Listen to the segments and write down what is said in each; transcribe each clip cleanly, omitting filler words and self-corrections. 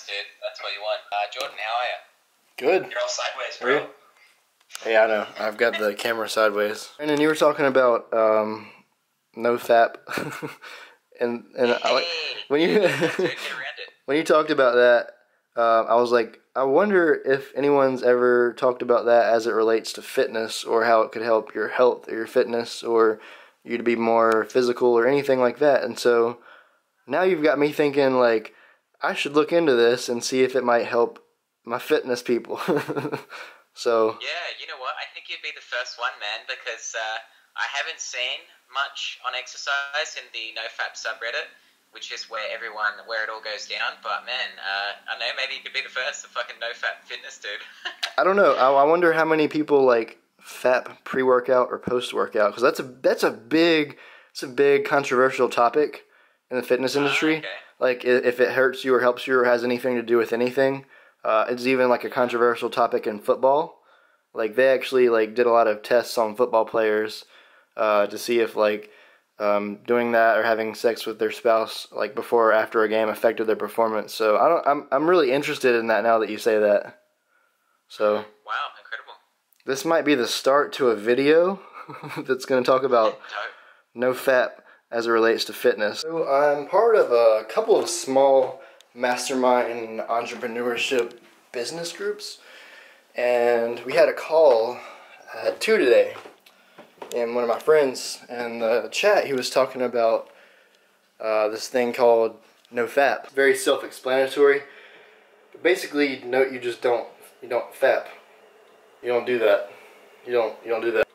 dude. That's what you want. Jordan, how are you? Good. You're all sideways, bro. Yeah, I know. I've got the camera sideways. And then you were talking about no fap, and I like when you when you talked about that. I was like, I wonder if anyone's ever talked about that as it relates to fitness, or how it could help your health or your fitness, or you to be more physical or anything like that. And so now you've got me thinking, like, I should look into this and see if it might help my fitness people. So yeah, you know what? I think you'd be the first one, man, because I haven't seen much on exercise in the NoFap subreddit, which is where it all goes down. But man, I don't know, maybe you could be the first, the fucking NoFap fitness dude. I don't know. I wonder how many people like fap pre-workout or post-workout, because that's a big controversial topic in the fitness industry. Okay. Like if it hurts you or helps you or has anything to do with anything. It's even like a controversial topic in football. Like they actually like did a lot of tests on football players to see if like doing that or having sex with their spouse like before or after a game affected their performance. So I'm really interested in that now that you say that. So wow, incredible. This might be the start to a video that's going to talk about no fap as it relates to fitness. So I'm part of a couple of small mastermind entrepreneurship business groups, and we had a call at 2 today, and one of my friends in the chat, he was talking about this thing called no fap. Very self-explanatory, but basically you don't fap. You don't do that. You don't do that.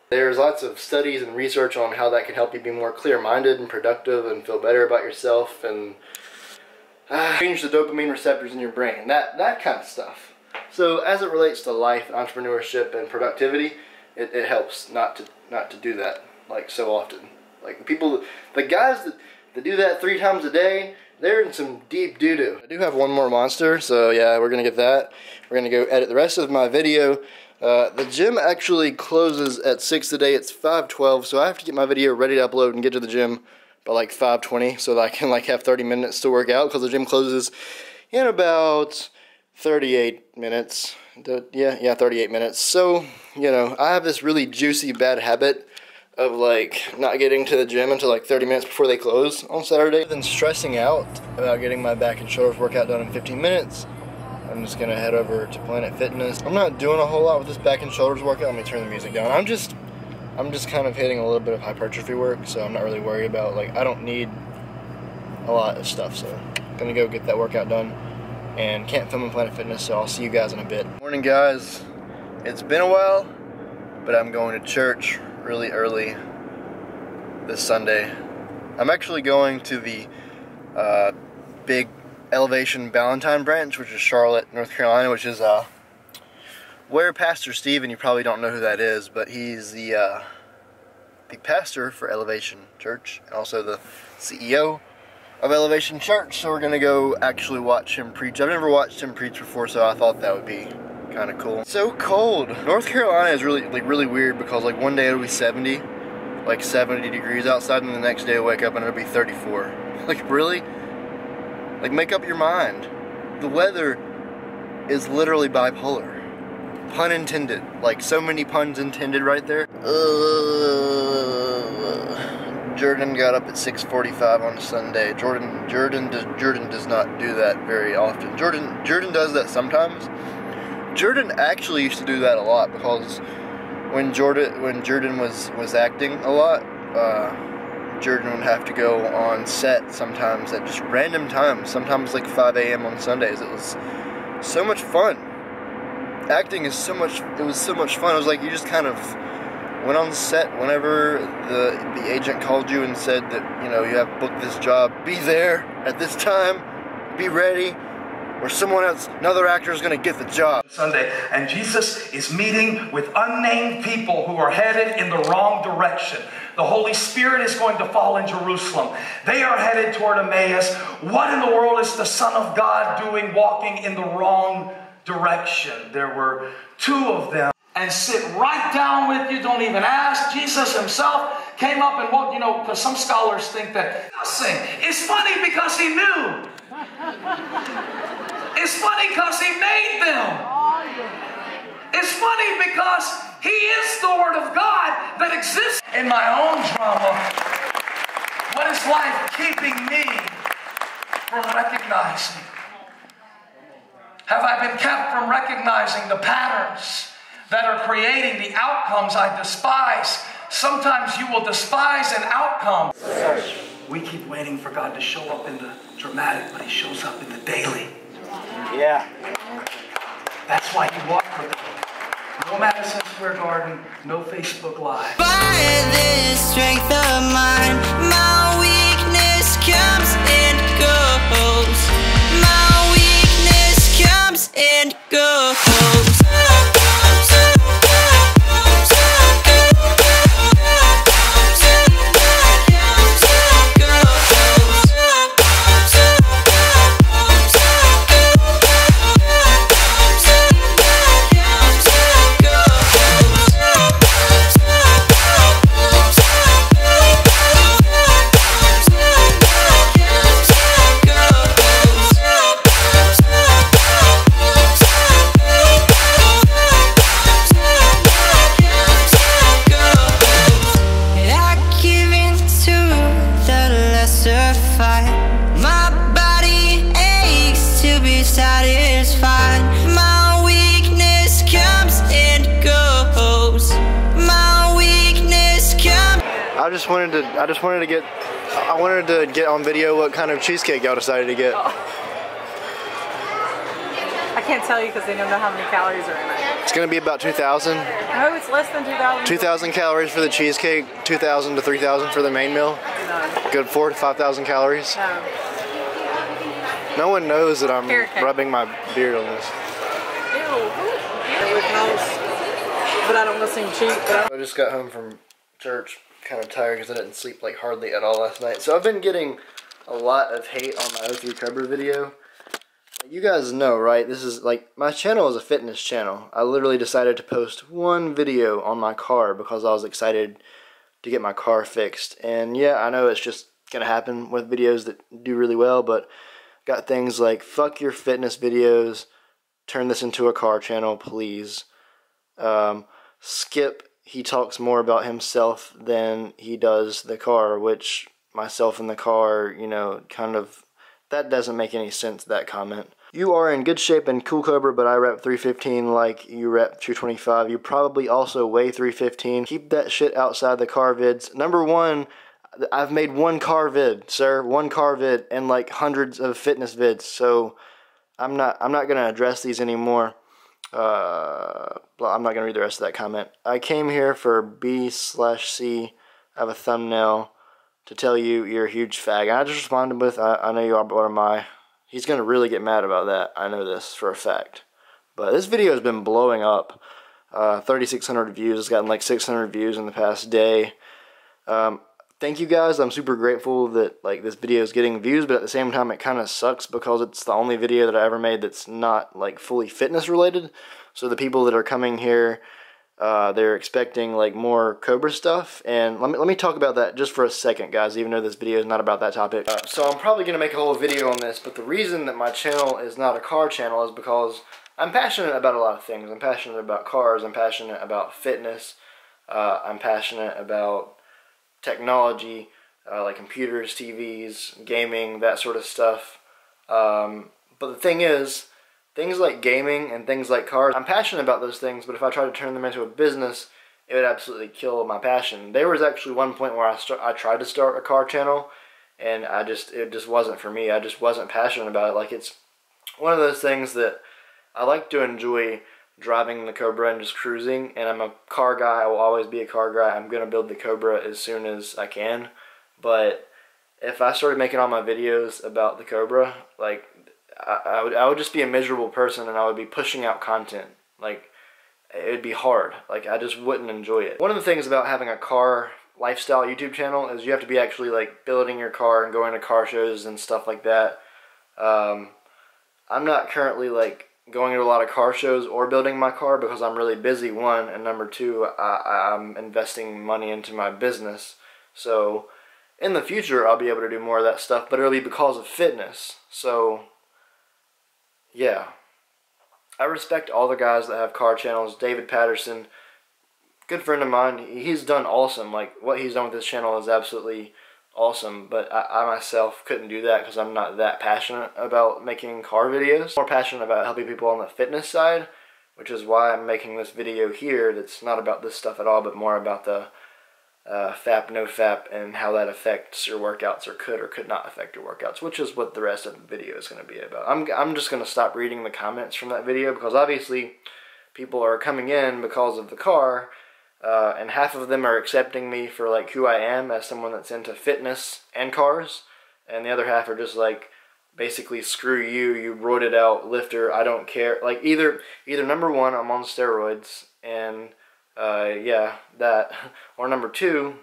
There's lots of studies and research on how that can help you be more clear-minded and productive and feel better about yourself and change the dopamine receptors in your brain, that kind of stuff. So as it relates to life, entrepreneurship, and productivity, it helps not to do that like so often. Like the guys that do that 3 times a day, they're in some deep doo-doo. I do have one more monster, so yeah, we're gonna get that. We're gonna go edit the rest of my video. The gym actually closes at 6 today. It's 5:12, so I have to get my video ready to upload and get to the gym by like 5:20, so that I can like have 30 minutes to work out, because the gym closes in about 38 minutes. Yeah, 38 minutes. So, you know, I have this really juicy bad habit of like not getting to the gym until like 30 minutes before they close on Saturday. Then stressing out about getting my back and shoulders workout done in 15 minutes. I'm just gonna head over to Planet Fitness. I'm not doing a whole lot with this back and shoulders workout. Let me turn the music down. I'm just kind of hitting a little bit of hypertrophy work, so I'm not really worried about, like, I don't need a lot of stuff, so I'm gonna go get that workout done, and can't film in Planet Fitness, so I'll see you guys in a bit. Morning, guys. It's been a while, but I'm going to church really early this Sunday. I'm actually going to the big Elevation Ballantyne branch, which is Charlotte, North Carolina, which is where Pastor Steve, and you probably don't know who that is, but he's the pastor for Elevation Church, and also the CEO of Elevation Church, so we're going to go actually watch him preach. I've never watched him preach before, so I thought that would be kind of cool. It's so cold. North Carolina is really weird, because like one day it'll be 70 degrees outside, and the next day I'll wake up and it'll be 34. Like, really? Like, make up your mind. The weather is literally bipolar. Pun intended. Like, so many puns intended right there. Jordan got up at 6:45 on Sunday. Jordan does not do that very often. Jordan does that sometimes. Jordan actually used to do that a lot, because when Jordan was acting a lot, Jordan would have to go on set sometimes at just random times, sometimes like 5 a.m. on Sundays. It was so much fun. Acting is so much fun. It was like you just kind of went on set whenever the agent called you and said that, you know, you have booked this job, be there at this time, be ready, or another actor is going to get the job. Sunday, and Jesus is meeting with unnamed people who are headed in the wrong direction. The Holy Spirit is going to fall in Jerusalem. They are headed toward Emmaus. What in the world is the Son of God doing walking in the wrong direction? There were 2 of them. And sit right down with you, don't even ask. Jesus himself came up and walked, you know, because some scholars think that it's funny because he knew. It's funny because He made them. It's funny because He is the Word of God that exists in my own drama. What is life keeping me from recognizing? Have I been kept from recognizing the patterns that are creating the outcomes I despise? Sometimes you will despise an outcome. We keep waiting for God to show up in the dramatic, but He shows up in the daily. Yeah. That's why He walked with them. No Madison Square Garden, no Facebook Live. By this strength of mine, my weakness comes and goes. My weakness comes and goes. My body aches to be satisfied. My weakness comes and goes. My weakness comes. I wanted to get on video what kind of cheesecake y'all decided to get. I can't tell you because they don't know how many calories are in it. It's gonna be about 2,000. No, it's less than 2,000. 2,000 calories for the cheesecake, 2,000 to 3,000 for the main meal. No. Good 4,000 to 5,000 calories. No. No one knows that I'm Carrot cake. rubbing my beard on this. Ew. It looks nice, but I don't want to seem cheap. But I just got home from church, kind of tired because I didn't sleep like hardly at all last night. So I've been getting a lot of hate on my O3 Cobra video. You guys know, right? This is like, my channel is a fitness channel. I literally decided to post one video on my car because I was excited to get my car fixed. And yeah, I know it's just gonna happen with videos that do really well, but got things like, fuck your fitness videos, turn this into a car channel, please. Skip, he talks more about himself than he does the car, which myself in the car, you know, kind of, that doesn't make any sense, that comment. You are in good shape and cool, Cobra, but I rep 315 like you rep 225. You probably also weigh 315. Keep that shit outside the car vids. Number one, I've made one car vid, sir. One car vid and like hundreds of fitness vids. So I'm not gonna address these anymore. I'm not gonna read the rest of that comment. I came here for B/C. I have a thumbnail to tell you you're a huge fag. And I just responded with, I know you are, but what am I? He's going to really get mad about that. I know this for a fact. But this video has been blowing up. 3,600 views. It's gotten like 600 views in the past day. Thank you guys. I'm super grateful that like this video is getting views, but at the same time it kind of sucks because it's the only video that I ever made that's not like fully fitness related. So the people that are coming here, they're expecting like more Cobra stuff, and let me talk about that just for a second, guys, even though this video is not about that topic. So I'm probably going to make a whole video on this, but the reason that my channel is not a car channel is because I'm passionate about a lot of things. I'm passionate about cars, I'm passionate about fitness, I'm passionate about technology, like computers, TVs, gaming, that sort of stuff. But the thing is, things like gaming and things like cars, I'm passionate about those things, but if I try to turn them into a business, it would absolutely kill my passion. There was actually one point where I tried to start a car channel, and it just wasn't for me. I just wasn't passionate about it. Like, it's one of those things that I like to enjoy driving the Cobra and just cruising, and I'm a car guy. I will always be a car guy. I'm going to build the Cobra as soon as I can, but if I started making all my videos about the Cobra, like, I would just be a miserable person, and I would be pushing out content. Like, it would be hard. Like, I just wouldn't enjoy it. One of the things about having a car lifestyle YouTube channel is you have to be actually like building your car and going to car shows and stuff like that. I'm not currently like going to a lot of car shows or building my car because I'm really busy, one, and number two, I'm investing money into my business. So in the future I'll be able to do more of that stuff, but it'll be because of fitness. So yeah, I respect all the guys that have car channels. David Patterson, good friend of mine, he's done awesome. Like, what he's done with his channel is absolutely awesome, but I myself couldn't do that because I'm not that passionate about making car videos. I'm more passionate about helping people on the fitness side, which is why I'm making this video here that's not about this stuff at all, but more about the FAP, no FAP, and how that affects your workouts, or could not affect your workouts, which is what the rest of the video is going to be about. I'm just going to stop reading the comments from that video because obviously people are coming in because of the car, and half of them are accepting me for like who I am as someone that's into fitness and cars, and the other half are just like, basically, screw you, you roided out lifter, I don't care. Like, either number one, I'm on steroids, and yeah, that, or number two,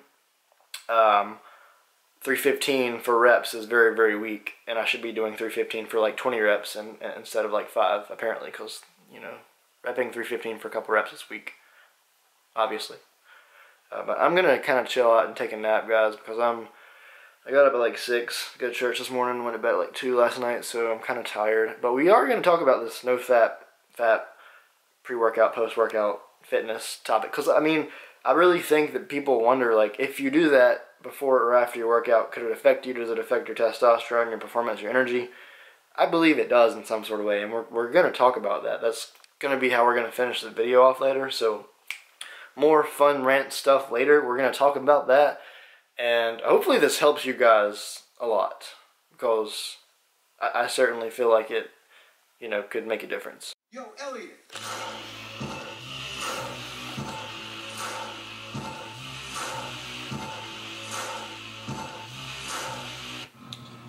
315 for reps is very, very weak, and I should be doing 315 for like 20 reps and instead of like 5, apparently, because, you know, repping 315 for a couple reps is weak, obviously. But I'm going to kind of chill out and take a nap, guys, because I got up at like 6, go to church this morning, went to bed at like 2 last night, so I'm kind of tired. But we are going to talk about this no FAP pre-workout, post-workout fitness topic. Because, I mean, I really think that people wonder, like, if you do that before or after your workout, could it affect you? Does it affect your testosterone, your performance, your energy? I believe it does in some sort of way, and we're going to talk about that. That's going to be how we're going to finish the video off later, so more fun rant stuff later. We're going to talk about that. And hopefully this helps you guys a lot, because I certainly feel like it, you know, could make a difference. Yo, Elliot.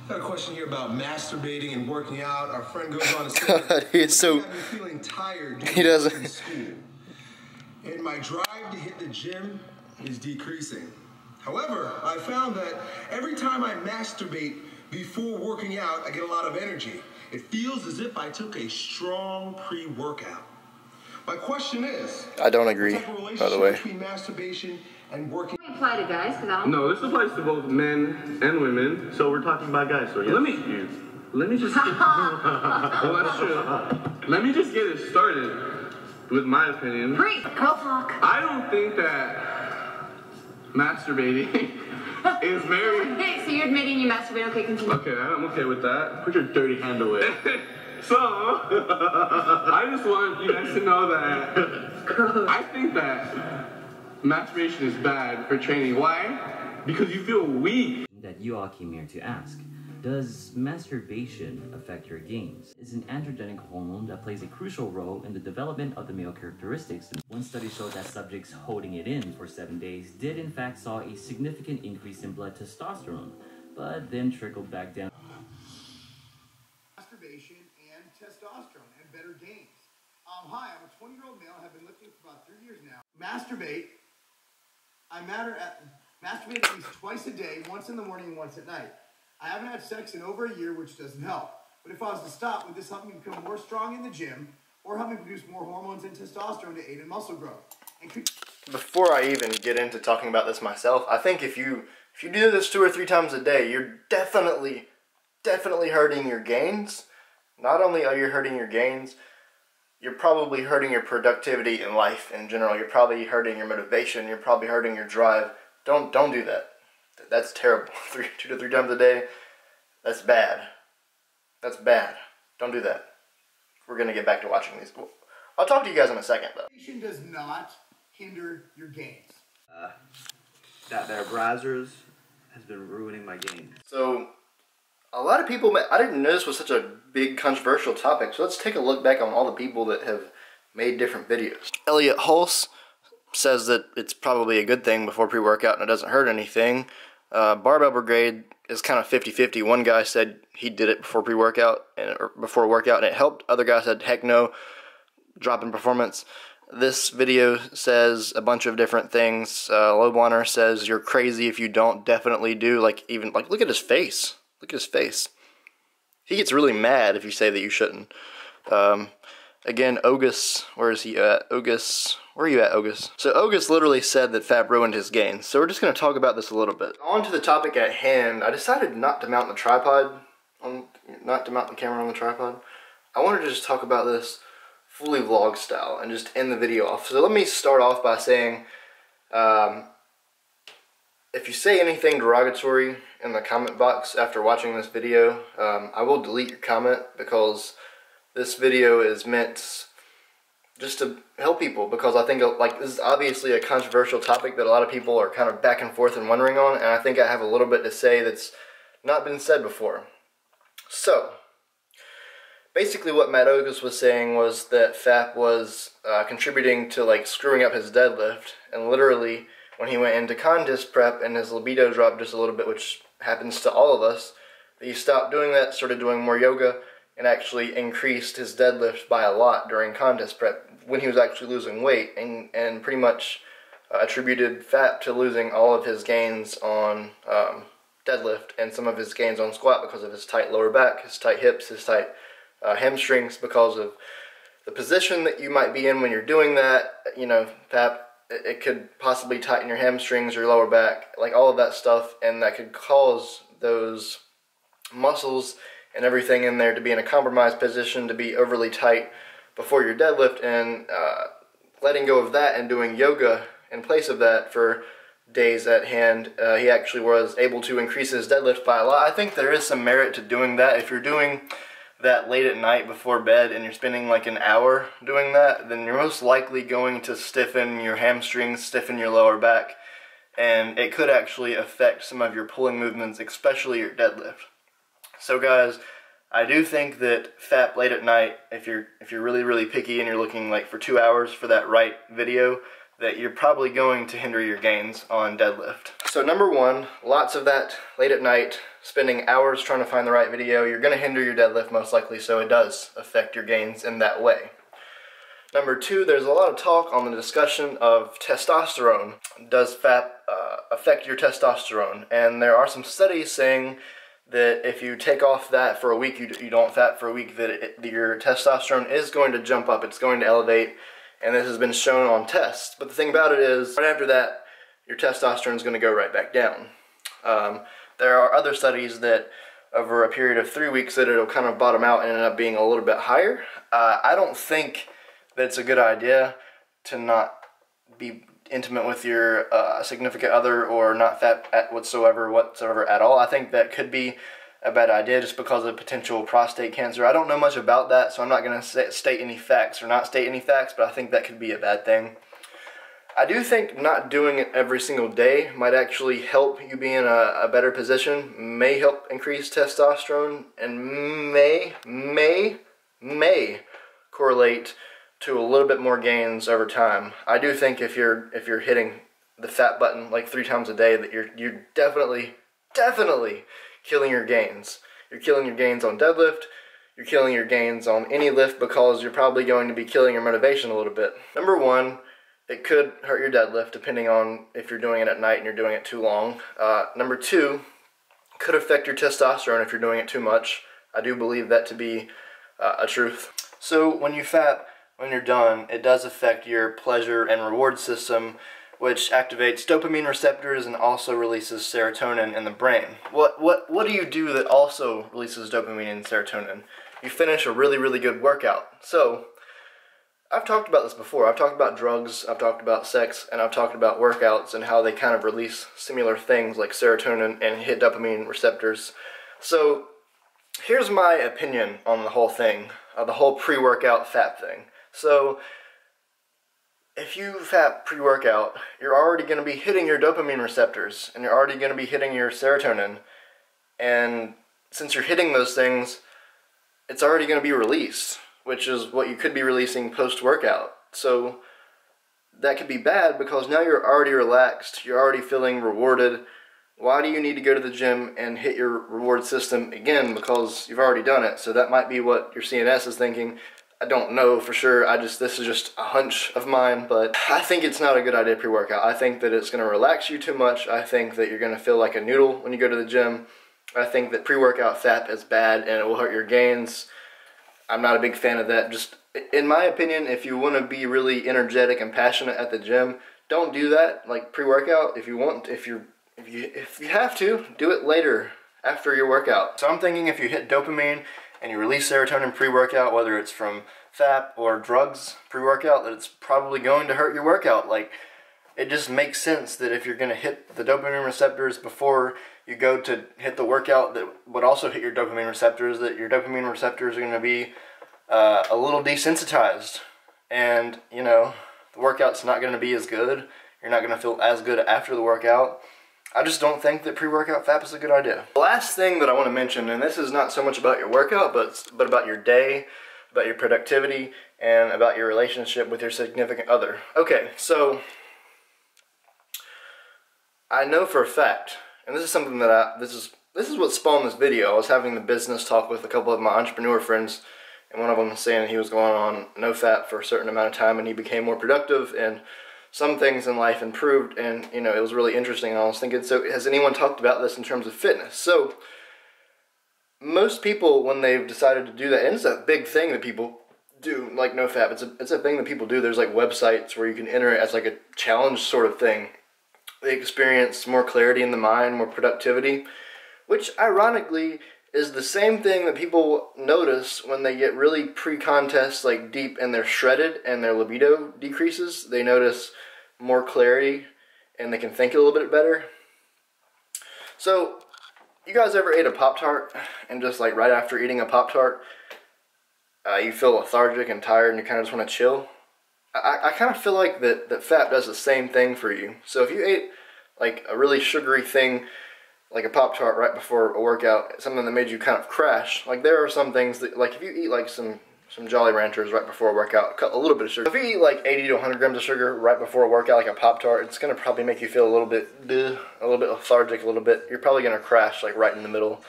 Got a question here about masturbating and working out. Our friend goes on to say, God, he's so, feeling tired. He doesn't. School, and my drive to hit the gym is decreasing. However, I found that every time I masturbate before working out, I get a lot of energy. It feels as if I took a strong pre-workout. My question is, I don't agree, by the way. Between masturbation and working. Apply to guys, because I don't. No, this applies to both men and women. So we're talking about guys. So yes. Let me just. Well, that's true. Let me just get it started with my opinion. Great, go talk. I don't think that masturbating is very. Okay, so you're admitting you masturbate? Okay, continue. Okay, I'm okay with that. Put your dirty hand away. So, I just want you guys to know that I think that masturbation is bad for training. Why? Because you feel weak. That you all came here to ask. Does masturbation affect your gains? It's an androgenic hormone that plays a crucial role in the development of the male characteristics. One study showed that subjects holding it in for 7 days did in fact saw a significant increase in blood testosterone, but then trickled back down. Masturbation and testosterone and better gains. Hi, I'm a 20-year-old male, have been lifting for about 3 years now. Masturbate. I masturbate at least twice a day, once in the morning and once at night. I haven't had sex in over a year, which doesn't help. But if I was to stop, would this help me become more strong in the gym, or help me produce more hormones and testosterone to aid in muscle growth? And before I even get into talking about this myself, I think if you do this 2 or 3 times a day, you're definitely hurting your gains. Not only are you hurting your gains, you're probably hurting your productivity in life in general. You're probably hurting your motivation. You're probably hurting your drive. Don't do that. That's terrible. 2 to 3 times a day, that's bad. That's bad. Don't do that. We're going to get back to watching these. I'll talk to you guys in a second, though. Masturbation does not hinder your gains. That their browsers has been ruining my gains. So, a lot of people, I didn't know this was such a big controversial topic, so let's take a look back on all the people that have made different videos. Elliot Hulse says that it's probably a good thing before pre-workout and it doesn't hurt anything. Barbell Brigade is kind of 50-50. One guy said he did it before pre-workout or before workout and it helped. Other guy said, heck no, drop in performance. This video says a bunch of different things. Lowbliner says you're crazy if you don't. Definitely do. Like look at his face. Look at his face. He gets really mad if you say that you shouldn't. Again, Ogus, where is he at? Ogus, where are you at, Ogus? So Ogus literally said that FAP ruined his gains. So we're just going to talk about this a little bit. On to the topic at hand, I decided not to mount the tripod, not to mount the camera on the tripod. I wanted to just talk about this fully vlog style and just end the video off. So let me start off by saying, if you say anything derogatory in the comment box after watching this video, I will delete your comment, because this video is meant just to help people, because I think like this is obviously a controversial topic that a lot of people are kind of back and forth and wondering on, and I think I have a little bit to say that's not been said before. So basically what Matt Ogus was saying was that FAP was contributing to like screwing up his deadlift, and literally when he went into contest prep and his libido dropped just a little bit, which happens to all of us, that he stopped doing that, started doing more yoga, and actually increased his deadlift by a lot during contest prep when he was actually losing weight, and pretty much attributed FAP to losing all of his gains on deadlift and some of his gains on squat because of his tight lower back, his tight hips, his tight hamstrings, because of the position that you might be in when you're doing that. You know, FAP, it could possibly tighten your hamstrings, your lower back, like all of that stuff, and that could cause those muscles and everything in there to be in a compromised position, to be overly tight before your deadlift, and letting go of that and doing yoga in place of that for days at hand, he actually was able to increase his deadlift by a lot. I think there is some merit to doing that. If you're doing that late at night before bed and you're spending like an hour doing that, then you're most likely going to stiffen your hamstrings, stiffen your lower back, and it could actually affect some of your pulling movements, especially your deadlift. So guys, I do think that FAP late at night, if you're really picky and you're looking like for 2 hours for that right video, that you're probably going to hinder your gains on deadlift. So number one, lots of that late at night, spending hours trying to find the right video, you're going to hinder your deadlift most likely, so it does affect your gains in that way. Number two, there's a lot of talk on the discussion of testosterone. Does FAP affect your testosterone? And there are some studies saying that if you take off that for a week, you don't FAP for a week, that your testosterone is going to jump up, it's going to elevate, and this has been shown on tests. But the thing about it is, right after that, your testosterone is going to go right back down. There are other studies that over a period of 3 weeks that it'll kind of bottom out and end up being a little bit higher. I don't think that it's a good idea to not be intimate with your significant other or not FAP whatsoever at all. I think that could be a bad idea just because of potential prostate cancer. I don't know much about that, so I'm not going to state any facts or not state any facts, but I think that could be a bad thing. I do think not doing it every single day might actually help you be in a better position, may help increase testosterone, and may correlate to a little bit more gains over time. I do think if you're hitting the FAP button like 3 times a day, that you're definitely killing your gains. You're killing your gains on deadlift, you're killing your gains on any lift, because you're probably going to be killing your motivation a little bit. Number one, it could hurt your deadlift depending on if you're doing it at night and you're doing it too long. Number two, could affect your testosterone if you're doing it too much. I do believe that to be a truth. So when you FAP, when you're done, it does affect your pleasure and reward system, which activates dopamine receptors and also releases serotonin in the brain. What do you do that also releases dopamine and serotonin? You finish a really good workout. So I've talked about this before. I've talked about drugs, I've talked about sex, and I've talked about workouts and how they kind of release similar things like serotonin and hit dopamine receptors. So here's my opinion on the whole thing, the whole pre-workout FAP thing. So if you FAP pre-workout, you're already going to be hitting your dopamine receptors, and you're already going to be hitting your serotonin, and since you're hitting those things, it's already going to be released, which is what you could be releasing post-workout. So that could be bad, because now you're already relaxed, you're already feeling rewarded. Why do you need to go to the gym and hit your reward system again? Because you've already done it. So that might be what your CNS is thinking. I don't know for sure. This is just a hunch of mine, but I think it's not a good idea pre-workout. I think that it's going to relax you too much. I think that you're going to feel like a noodle when you go to the gym. I think that pre-workout FAP is bad and it will hurt your gains. I'm not a big fan of that. Just in my opinion, if you want to be really energetic and passionate at the gym, don't do that like pre-workout. If you want, if you have to, do it later after your workout. So I'm thinking if you hit dopamine and you release serotonin pre-workout, whether it's from FAP or drugs pre-workout, that it's probably going to hurt your workout. Like, it just makes sense that if you're going to hit the dopamine receptors before you go to hit the workout that would also hit your dopamine receptors, that your dopamine receptors are going to be a little desensitized. And, you know, the workout's not going to be as good. You're not going to feel as good after the workout. I just don't think that pre-workout FAP is a good idea. The last thing that I want to mention, and this is not so much about your workout, but about your day, about your productivity, and about your relationship with your significant other. Okay, so I know for a fact, and this is something that this is what spawned this video. I was having the business talk with a couple of my entrepreneur friends, and one of them was saying he was going on no FAP for a certain amount of time, and he became more productive, and some things in life improved, and you know, it was really interesting. And I was thinking, so has anyone talked about this in terms of fitness? So most people, when they've decided to do that, and it's a big thing that people do, like no FAP, it's a thing that people do. There's like websites where you can enter it as like a challenge sort of thing. They experience more clarity in the mind, more productivity, which ironically is the same thing that people notice when they get really pre-contest like deep and they're shredded and their libido decreases. They notice more clarity and they can think a little bit better. So, you guys ever ate a Pop-Tart and just like right after eating a Pop-Tart, you feel lethargic and tired and you kind of just want to chill? I kind of feel like that FAP does the same thing for you. So if you ate like a really sugary thing, like a Pop-Tart right before a workout, something that made you kind of crash, like there are some things that, like if you eat like some Jolly Ranchers right before a workout, cut a little bit of sugar. If you eat like 80 to 100 grams of sugar right before a workout, like a Pop-Tart, it's going to probably make you feel a little bit lethargic, a little bit. You're probably going to crash like right in the middle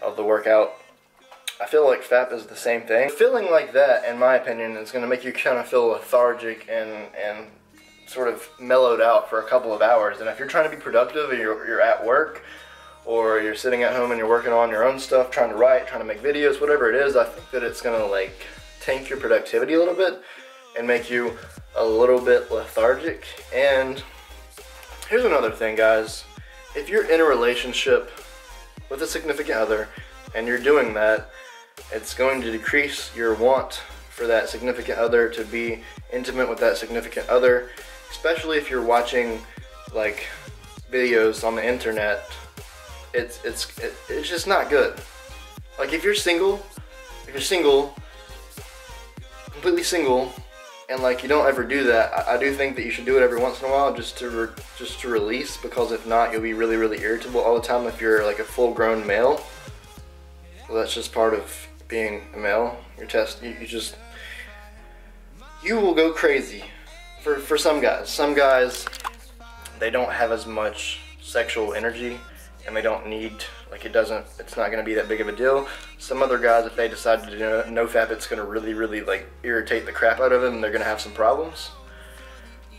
of the workout. I feel like FAP is the same thing. Feeling like that, in my opinion, is going to make you kind of feel lethargic and sort of mellowed out for a couple of hours. And if you're trying to be productive and you're at work, or you're sitting at home and you're working on your own stuff, trying to write, trying to make videos, whatever it is, I think that it's going to like tank your productivity a little bit and make you a little bit lethargic. And here's another thing, guys. If you're in a relationship with a significant other and you're doing that, it's going to decrease your want for that significant other to be intimate with that significant other, especially if you're watching like videos on the internet. It's just not good. Like if you're single, completely single, and like you don't ever do that, I do think that you should do it every once in a while just to release, because if not, you'll be really, really irritable all the time if you're like a full-grown male. Well, that's just part of being a male. You will go crazy. For some guys. Some guys, they don't have as much sexual energy, and they don't need, like it's not going to be that big of a deal. Some other guys, if they decide to do no FAP, it's going to really, really like irritate the crap out of them, and they're going to have some problems.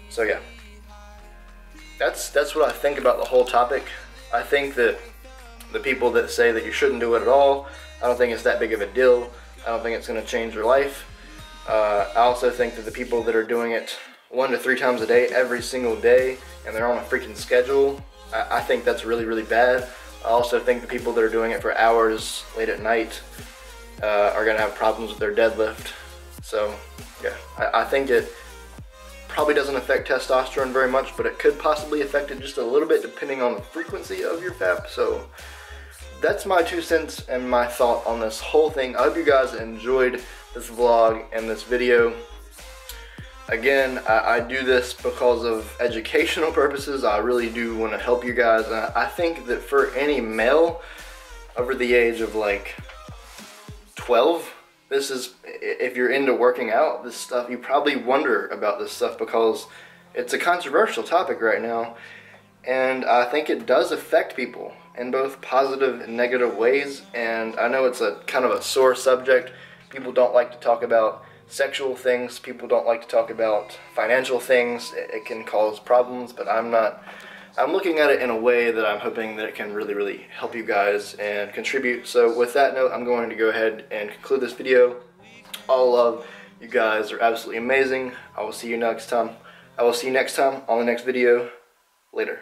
So yeah, that's what I think about the whole topic. I think that the people that say that you shouldn't do it at all, I don't think it's that big of a deal. I don't think it's going to change your life. I also think that the people that are doing it 1 to 3 times a day, every single day, and they're on a freaking schedule, I think that's really, really bad. I also think the people that are doing it for hours late at night are going to have problems with their deadlift. So yeah, I think it probably doesn't affect testosterone very much, but it could possibly affect it just a little bit depending on the frequency of your FAP. So that's my 2 cents and my thought on this whole thing. I hope you guys enjoyed this vlog and this video. Again, I do this because of educational purposes. I really do want to help you guys. I think that for any male over the age of like 12, this is, if you're into working out, this stuff, you probably wonder about this stuff because it's a controversial topic right now. And I think it does affect people in both positive and negative ways. And I know it's a kind of a sore subject. People don't like to talk about sexual things. People don't like to talk about financial things. It can cause problems, but I'm looking at it in a way that I'm hoping that it can really, really help you guys and contribute. So with that note, I'm going to go ahead and conclude this video. All love. You guys are absolutely amazing. I will see you next time. I will see you next time on the next video. Later.